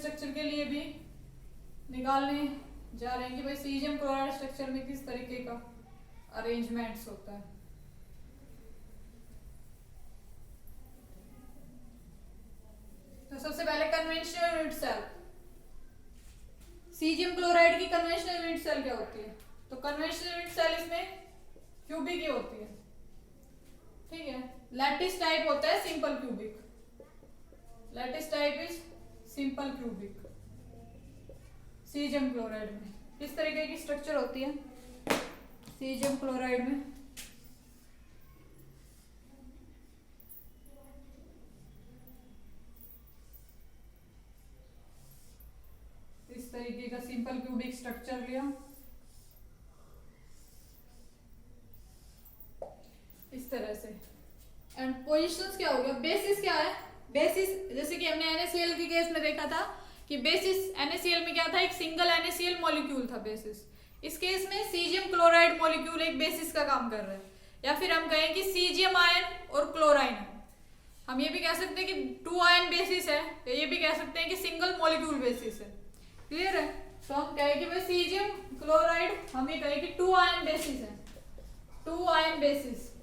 Structure के लिए भी निकालने जा रहे हैं कि भाई सीजियम क्लोराइड स्ट्रक्चर में किस तरीके का अरेंजमेंट्स होता है। तो सबसे पहले conventional unit cell, caesium chloride की कन्वेंशनल यूनिट सेल क्या होती है? तो कन्वेंशनल यूनिट सेल इसमें क्यूबिक ही होती है, ठीक है। लैटिस टाइप होता है simple cubic, lattice type is simple cubic. Caesium chloride में किस तरीके की स्ट्रक्चर होती है? सीजियम क्लोराइड में इस तरीके का सिंपल क्यूबिक स्ट्रक्चर लिया, इस तरह से। एंड पोजीशंस क्या हो गया? बेसिस क्या है? बेसिस जैसे कि हमने NaCl के केस में देखा था कि बेसिस NaCl में क्या था, एक सिंगल NaCl मॉलिक्यूल था बेसिस। इस केस में सीजियम क्लोराइड मॉलिक्यूल एक बेसिस का काम कर रहा है, या फिर हम कहें कि सीजियम आयन और क्लोराइन। हम ये भी कह सकते हैं कि 2 आयन बेसिस है, या ये भी कह सकते हैं कि सिंगल मॉलिक्यूल बेसिस है। क्लियर है? तो हम कहें कि भाई सीजियम क्लोराइड, हम ये कहें कि 2 आयन बेसिस है, 2 आयन बेसिस।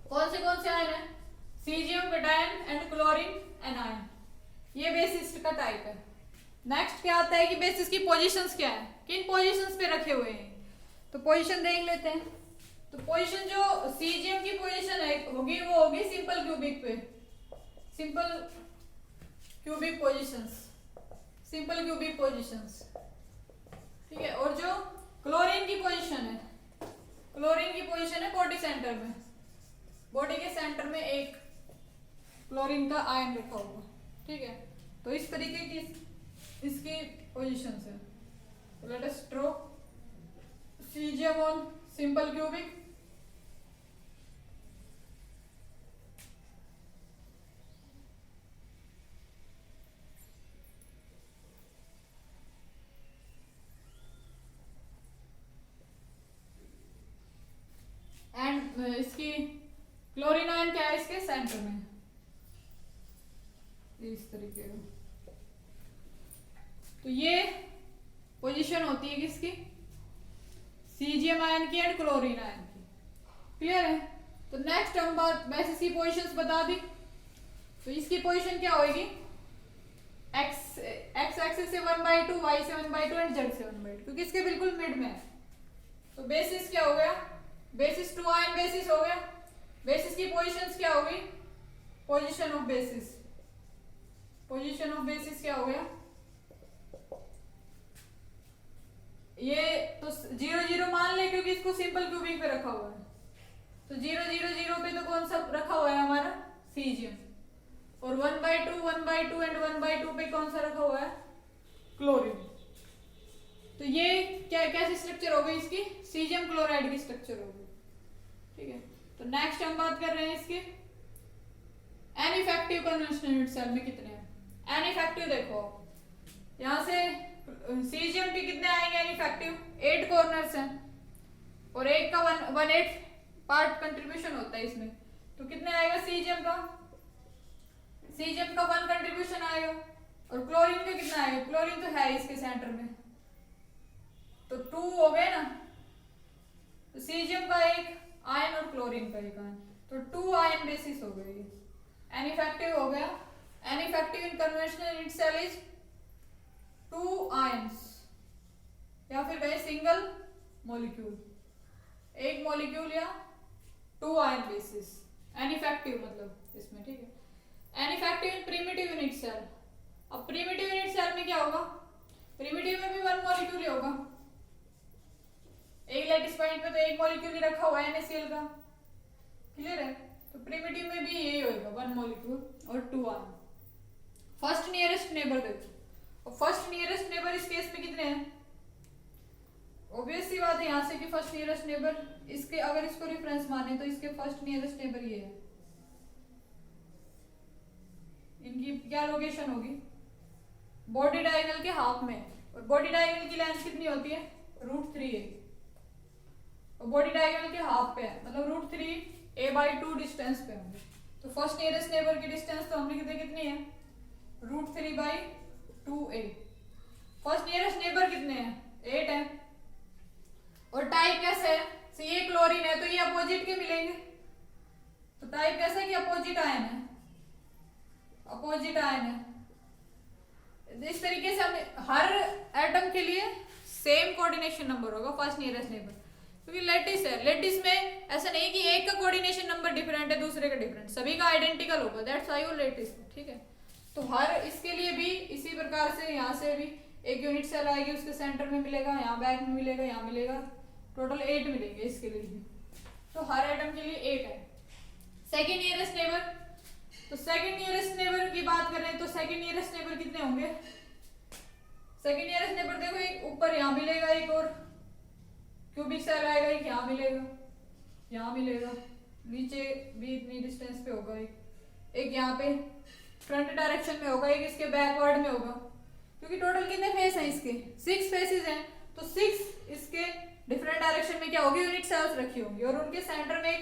कौन से आयन है? Caesium cation and chlorine anion, ये बेसिस का टाइप है। नेक्स्ट क्या आता है कि बेसिस की पोजीशंस क्या है, किन पोजीशंस पे रखे हुए हैं? तो पोजीशन देख लेते हैं। तो पोजीशन जो सीजियम की पोजीशन है होगी वो होगी सिंपल क्यूबिक पे, simple cubic positions, simple cubic positions, ठीक है। और जो क्लोरीन की पोजीशन है, क्लोरीन की पोजीशन है बॉडी सेंटर में, बॉडी के सेंटर में एक क्लोरीन का आयन रखा होगा, ठीक है। तो इस तरीके की इसकी पोजीशंस है। Let us draw caesium on simple cubic, and इसकी क्लोरीन आयन क्या है इसके सेंटर में, इस तरीके का। तो ये पोजीशन होती है किसकी? सीजियम आयन की एंड क्लोरीन आयन की। क्लियर है? तो नेक्स्ट हम बात बेसिस की पोजीशंस बता दी। तो इसकी पोजीशन क्या होगी? एक्स एक्सिस से 1/2, वाई से 1/2 एंड जेड से 1/2, क्योंकि इसके बिल्कुल मिड में है। तो बेसिस क्या हो गया? बेसिस 2 आयन बेसिस हो गया। बेसिस की पोजीशंस क्या होगी? Position of basis, position of basis क्या हो गया? ये तो 0 0 मान ले, क्योंकि इसको सिंपल क्यूबिक पे रखा हुआ है। तो 0 0 0 पे तो कौन सा रखा हुआ है हमारा? सीजियम। और 1/2 1/2 एंड 1/2 पे कौन सा रखा हुआ है? क्लोरीन। तो ये क्या कैसी स्ट्रक्चर हो गई इसकी? सीजियम क्लोराइड की स्ट्रक्चर होगी, ठीक है। तो नेक्स्ट हम बात कर रहे हैं इसके N effective conventional unit cell में कितने हैं। एन इफेक्टिव देखो, यहां से सीजियम के कितने आएंगे एन इफेक्टिव? 8 कॉर्नर्स हैं, और एक का 1/8 पार्ट कंट्रीब्यूशन होता है इसमें। तो कितने आएगा सीजियम का? सीजियम का 1 कंट्रीब्यूशन आएगा। और क्लोरीन का कितना आएगा? क्लोरीन तो है इसके सेंटर में, तो 2 हो गए ना। तो सीजियम का एक आयन और क्लोरीन का एक आयन, तो 2 आयन बेसिस हो गए। एन इफेक्टिव हो गया। N effective in conventional unit cell is 2 ions, या फिर कहें सिंगल मॉलिक्यूल, एक मॉलिक्यूल या 2 आयन बेसिस। एन इफेक्टिव मतलब इसमें, ठीक है। N effective in primitive unit cell. अब प्रिमिटिव यूनिट सेल में क्या होगा? प्रिमिटिव में भी 1 मॉलिक्यूल ही होगा। एक लैटिस पॉइंट पे तो एक मॉलिक्यूल ही रखा हुआ है NaCl का। क्लियर है? तो प्रिमिटिव में भी यही होगा, 1 मॉलिक्यूल और 2 आयन। फर्स्ट नियरेस्ट नेबर देखो, और फर्स्ट नियरेस्ट नेबर इस केस में कितने हैं? ऑब्वियस सी बात है यहां से कि फर्स्ट नियरेस्ट नेबर इसके, अगर इसको रेफरेंस माने तो इसके फर्स्ट नियरेस्ट नेबर ये है। इनकी क्या लोकेशन होगी? बॉडी डायगोनल के हाफ में, और बॉडी डायगोनल की लेंथ कितनी होती है? √3 है, और बॉडी डायगोनल के हाफ पे है, मतलब √3 a/2 डिस्टेंस पे होंगे। तो फर्स्ट नियरेस्ट नेबर की डिस्टेंस तो हम लिखते कितनी है? √3/2 2a। फर्स्ट नियरेस्ट नेबर कितने हैं 8 है। और टाइप कैसे है, ये क्लोरीन है तो ये अपोजिट के मिलेंगे, तो टाइप कैसा है कि अपोजिट आयन है, अपोजिट आयन है। इस तरीके से हम हर एटम के लिए सेम कोऑर्डिनेशन नंबर होगा फर्स्ट नियरेस्ट नेबर, क्योंकि लेटिस है, लेटिस में ऐसा नहीं कि एक का कोऑर्डिनेशन नंबर डिफरेंट है दूसरे का डिफरेंट, सभी का आइडेंटिकल होगा, दैट्स व्हाई वो लेटिस है। ठीक है, तो हर इसके लिए भी इसी प्रकार से यहाँ से भी एक यूनिट सेल आएगी, उसके सेंटर में मिलेगा, यहाँ बैक में मिलेगा, यहाँ मिलेगा, टोटल 8 मिलेंगे इसके लिए भी। तो हर एटम के लिए 8 है। सेकेंड नियरेस्ट नेबर, तो सेकेंड नियरेस्ट नेबर की बात करें तो सेकेंड नियरेस्ट नेबर कितने होंगे, सेकेंड नियरेस्ट नेबर देखो एक ऊपर यहाँ मिलेगा, एक और क्यूबिक सेल आएगा, एक यहाँ मिलेगा, यहाँ मिलेगा, नीचे भी इतनी डिस्टेंस पे होगा, एक यहाँ पे फ्रंट डायरेक्शन में होगा, एक इसके बैकवर्ड में होगा, क्योंकि टोटल कितने फेस हैं इसके 6 फेसेस हैं, तो 6 इसके डिफरेंट डायरेक्शन में क्या होगी यूनिट सेल्स रखी होंगी, और उनके सेंटर में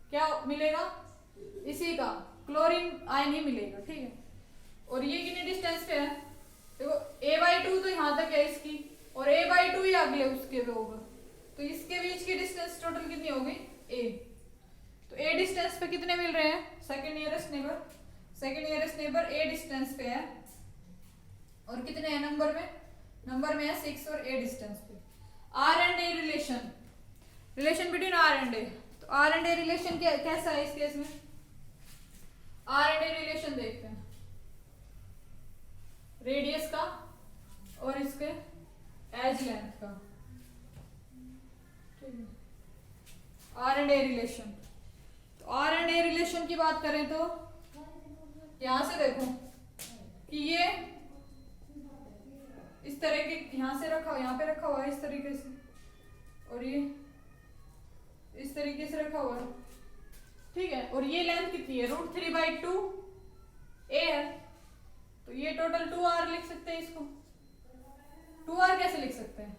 क्या मिलेगा, इसी का क्लोरीन आयन ही मिलेगा। ठीक है, और ये कितनी डिस्टेंस पे है, देखो a/2 तो यहाँ तक है इसकी, और a/2 ही अगले उसके पे होगा, तो इसके बीच की डिस्टेंस टोटल कितनी होगी a। तो a डिस्टेंस पे कितने मिल रहे हैं second nearest neighbour, second nearest neighbour a distance पे है, और कितने हैं नंबर में, नंबर में है 6 और a डिस्टेंस पे। R and A relation, relation between R and A, तो आर एंड ए रिलेशन कैसा है इस केस में, आर एंड ए रिलेशन देखते हैं, रेडियस का और इसके एज लेंथ का। आर एंड ए रिलेशन, तो आर एंड ए रिलेशन की बात करें तो यहां से देखो कि ये इस तरह के यहाँ से रखा हुआ, यहाँ पे रखा हुआ है इस तरीके से, और ये इस तरीके से रखा हुआ है। ठीक है, और ये लेंथ कितनी है √3/2 a है, तो ये टोटल 2r लिख सकते हैं इसको। 2r कैसे लिख सकते हैं,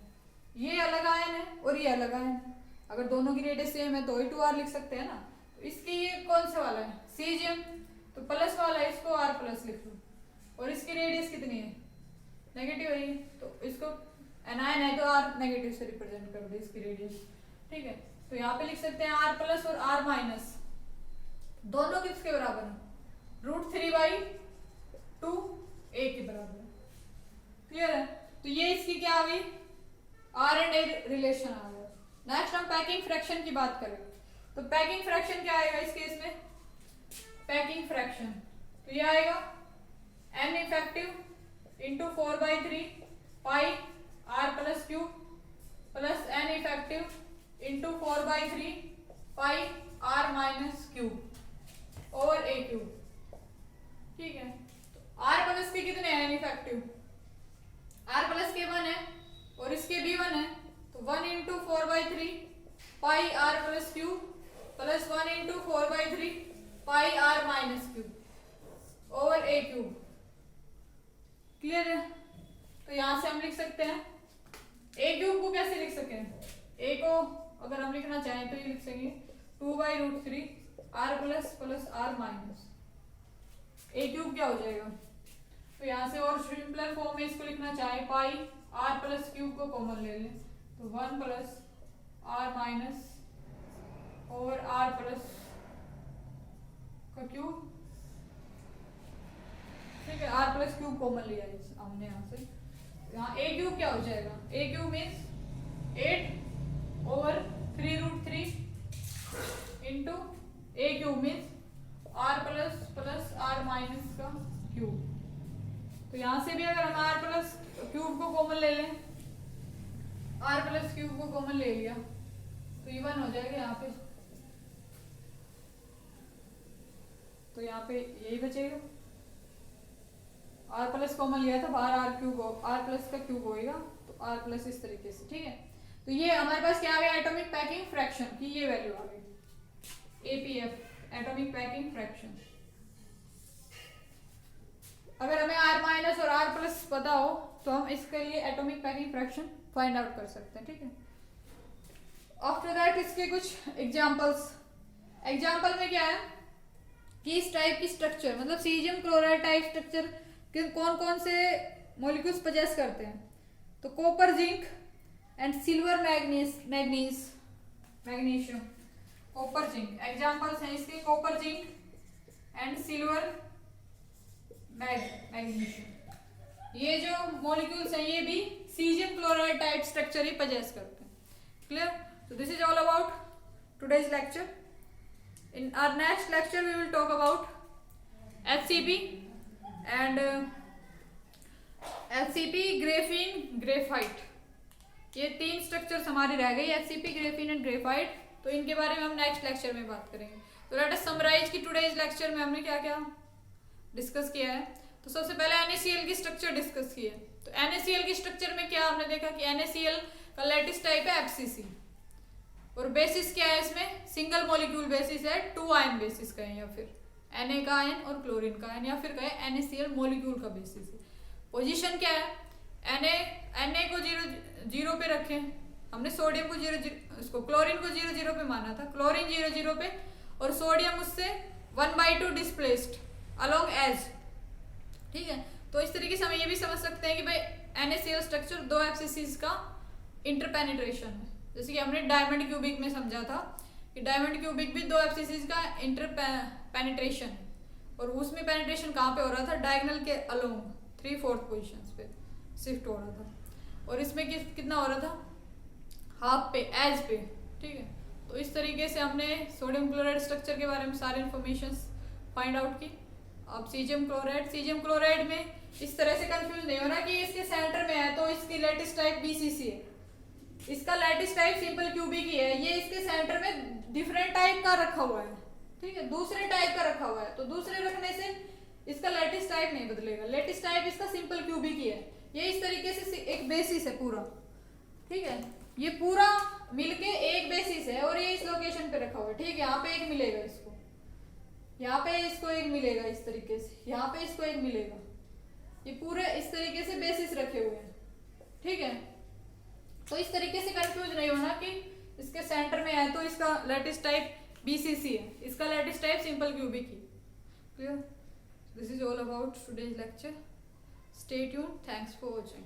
ये अलग आयन है और ये अलग आयन है, अगर दोनों की रेडियस सेम है तो ही 2r लिख सकते हैं ना। तो इसके ये कौन सा वाला है सीजियम, तो प्लस वाला है, इसको r+ लिख लो, और इसकी रेडियस कितनी है नेगेटिव है, तो इसको एनायन है तो r नेगेटिव से रिप्रेजेंट कर दे इसकी रेडियस। ठीक है, तो यहाँ पे लिख सकते हैं r+ और r-, दोनों किसके बराबर है √3/2 a के बराबर है। क्लियर है, तो ये इसकी क्या आ गई आर एंड ए रिलेशन आ गया। नेक्स्ट हम पैकिंग फ्रैक्शन की बात करें, तो पैकिंग फ्रैक्शन क्या आएगा इस केस में, पैकिंग फ्रैक्शन तो ये आएगा n इफेक्टिव इंटू 4/3 पाई r+3 plus n effective into 4/3 पाई r-3 ओवर a3। ठीक है, तो r+ के कितने हैं इफेक्टिव, r+ के 1 है और इसके भी 1 है, तो 1 इंटू 4/3 पाई r+3 प्लस 1 इंटू 4/3 पाई r-3 ओवर a3। क्लियर है, तो यहां से हम लिख सकते हैं a³ को कैसे लिख सकें, a को अगर हम लिखना चाहें तो ये लिख सकेंगे 2/√3 r+ प्लस r-। a³ क्या हो जाएगा, तो यहाँ से और सिंपलर फॉर्म में इसको लिखना चाहे पाई r+3 को कॉमन ले लें, तो 1 प्लस r- और r+ का क्यूब। ठीक है, r+3 कॉमन लिया हमने यहाँ से, यहाँ a³ क्या हो जाएगा, a³ means 8 over 3√3 into a³ means r+ plus r- का क्यूब। तो यहाँ से भी अगर हम r+3 को कॉमन ले लें, r+3 को कॉमन ले लिया तो ये 1 हो जाएगा यहाँ पे, तो यहाँ पे यही बचेगा, r+ कॉमन लिया था बाहर r+ का क्यूब होएगा, तो r+ इस तरीके से। ठीक है, तो ये हमारे पास क्या आ गया एटॉमिक पैकिंग फ्रैक्शन की ये वैल्यू आ गई APF एटॉमिक पैकिंग फ्रैक्शन। अगर हमें r- और r+ पता हो तो हम इसके लिए atomic packing fraction find out कर सकते हैं। ठीक है, आफ्टर दैट इसके कुछ एग्जांपल्स, एग्जांपल में क्या है कि इस टाइप की स्ट्रक्चर मतलब सीजियम क्लोराइड टाइप स्ट्रक्चर कि कौन कौन से मॉलिक्यूल्स पजेस करते हैं। तो copper zinc and silver magnesium. Copper zinc examples हैं इसके, copper zinc and silver magnesium. ये जो मॉलिक्यूल्स हैं ये भी सीजियम क्लोराइड टाइप स्ट्रक्चर ही पजेस करते हैं। Clear? So this is all about today's lecture. In our next lecture we will talk about HCP and HCP, graphene, graphite. ये 3 structures हमारे रह गए, HCP, graphene एंड graphite। तो इनके बारे में हम नेक्स्ट लेक्चर में बात करेंगे। तो लेट अस समराइज कि टुडेज लेक्चर में हमने क्या क्या डिस्कस किया है। तो सबसे पहले NaCl की स्ट्रक्चर डिस्कस की है। तो NaCl की स्ट्रक्चर में क्या हमने देखा कि NaCl का लेटेस्ट टाइप है FCC और बेसिस क्या है इसमें, सिंगल मॉलिक्यूल बेसिस है, 2 आयन बेसिस का है, या फिर Na का आयन और क्लोरीन का आयन, या फिर कहे NaCl मॉलिक्यूल का बेसिस है। पोजीशन क्या है, Na को 0 पे रखें, हमने सोडियम को 0 क्लोरीन को 0 पे माना था, क्लोरीन 0 पे और सोडियम उससे 1/2 डिस्प्लेस्ड अलोंग एज। ठीक है, तो इस तरीके से हम ये भी समझ सकते हैं कि भाई NaCl स्ट्रक्चर 2 FCCs का इंटरपेनिट्रेशन है। जैसे कि हमने डायमंड क्यूबिक में समझा था कि डायमंड क्यूबिक भी 2 FCCs का इंटरपेनिट्रेशन है, और उसमें पेनिट्रेशन कहाँ पे हो रहा था, डायगोनल के अलोंग 3/4 पोजीशंस पे शिफ्ट हो रहा था, और इसमें कितना हो रहा था, हाफ पे, एज पे। ठीक है, तो इस तरीके से हमने सोडियम क्लोराइड स्ट्रक्चर के बारे में सारे इन्फॉर्मेशन फाइंड आउट की। अब सीजियम क्लोराइड में इस तरह से कंफ्यूज नहीं होना कि इसके सेंटर में है तो इसकी लेटेस्ट टाइप BCC है, इसका लेटेस्ट टाइप सिंपल क्यूबिक ही है, ये इसके सेंटर में डिफरेंट टाइप का रखा हुआ है। ठीक है, दूसरे टाइप का रखा हुआ है, तो दूसरे रखने से इसका लेटेस्ट टाइप नहीं बदलेगा, लेटेस्ट टाइप इसका सिंपल क्यूबिक ही है। ये इस तरीके से एक बेसिस है पूरा। ठीक है, ये पूरा मिलके एक बेसिस है और ये इस लोकेशन पे रखा हुआ है। ठीक है, यहाँ पे एक मिलेगा इसको, यहाँ पे इसको एक मिलेगा, इस तरीके से यहाँ पे इसको एक मिलेगा, ये पूरे इस तरीके से बेसिस रखे हुए हैं। ठीक है, तो इस तरीके से कंफ्यूज नहीं होना कि इसके सेंटर में है तो इसका लेटेस्ट टाइप BCC है, इसका latest type simple cubic he. Clear? This is all about today's lecture. Stay tuned, thanks for watching.